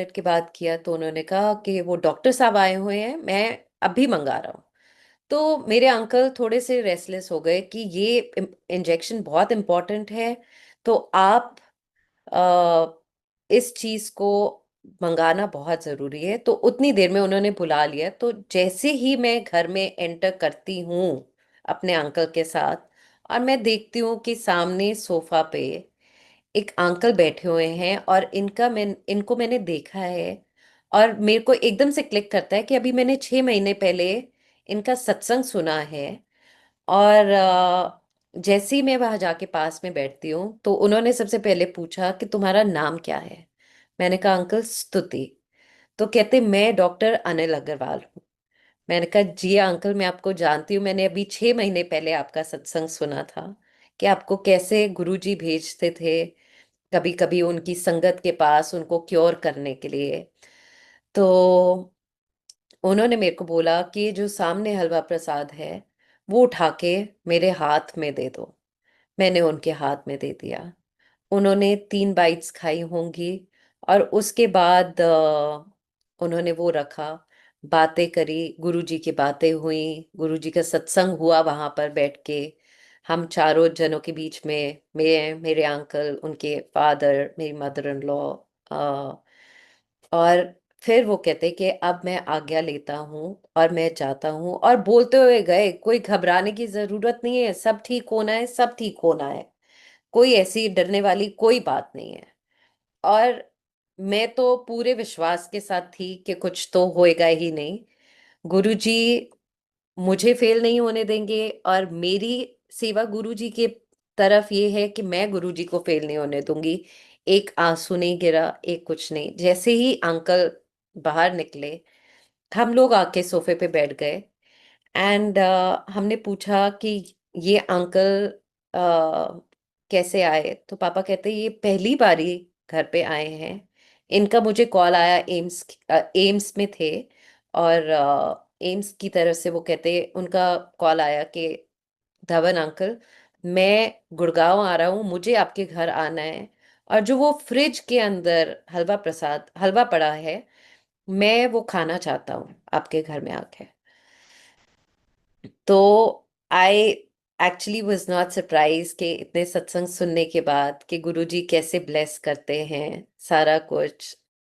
Minute के बाद किया तो उन्होंने कहा कि वो डॉक्टर साहब आए हुए हैं, मैं अभी मंगा रहा हूँ। तो मेरे अंकल थोड़े से रेस्टलेस हो गए कि ये इंजेक्शन बहुत इम्पोर्टेंट है, तो आप इस चीज को मंगाना बहुत जरूरी है। तो उतनी देर में उन्होंने बुला लिया। तो जैसे ही मैं घर में एंटर करती हूँ अपने अंकल के साथ, और मैं देखती हूँ कि सामने सोफा पे एक अंकल बैठे हुए हैं, और इनको मैंने देखा है। और मेरे को एकदम से क्लिक करता है कि अभी मैंने 6 महीने पहले इनका सत्संग सुना है। और जैसे ही मैं वहां जाके पास में बैठती हूँ तो उन्होंने सबसे पहले पूछा कि तुम्हारा नाम क्या है। मैंने कहा अंकल स्तुति। तो कहते मैं डॉक्टर अनिल अग्रवाल हूँ। मैंने कहा जी अंकल, मैं आपको जानती हूँ, मैंने अभी 6 महीने पहले आपका सत्संग सुना था कि आपको कैसे गुरुजी भेजते थे कभी कभी उनकी संगत के पास उनको क्योर करने के लिए। तो उन्होंने मेरे को बोला कि जो सामने हलवा प्रसाद है वो उठा के मेरे हाथ में दे दो। मैंने उनके हाथ में दे दिया। उन्होंने 3 बाइट्स खाई होंगी, और उसके बाद उन्होंने वो रखा, बातें करी, गुरुजी की बातें हुई, गुरुजी का सत्संग हुआ वहां पर बैठ के। हम चारों जनों के बीच में, मेरे अंकल, उनके फादर, मेरी मदर इन लॉ, और फिर वो कहते कि अब मैं आज्ञा लेता हूँ और मैं जाता हूँ। और बोलते हुए गए, कोई घबराने की जरूरत नहीं है, सब ठीक होना है, सब ठीक होना है, कोई ऐसी डरने वाली कोई बात नहीं है। और मैं तो पूरे विश्वास के साथ थी कि कुछ तो होएगा ही नहीं। गुरुजी मुझे फेल नहीं होने देंगे, और मेरी सेवा गुरुजी के तरफ ये है कि मैं गुरुजी को फेल नहीं होने दूंगी। एक आंसू नहीं गिरा, एक कुछ नहीं। जैसे ही अंकल बाहर निकले, हम लोग आके सोफे पे बैठ गए। एंड हमने पूछा कि ये अंकल कैसे आए। तो पापा कहते ये पहली बारी घर पे आए हैं। इनका मुझे कॉल आया, एम्स में थे, और एम्स की तरफ से वो कहते उनका कॉल आया कि धवन अंकल, मैं गुड़गांव आ रहा हूँ, मुझे आपके घर आना है, और जो वो फ्रिज के अंदर हलवा पड़ा है, मैं वो खाना चाहता हूँ आपके घर में आके। तो I actually was not surprise कि इतने सत्संग सुनने के बाद कि गुरुजी कैसे ब्लेस करते हैं सारा कुछ।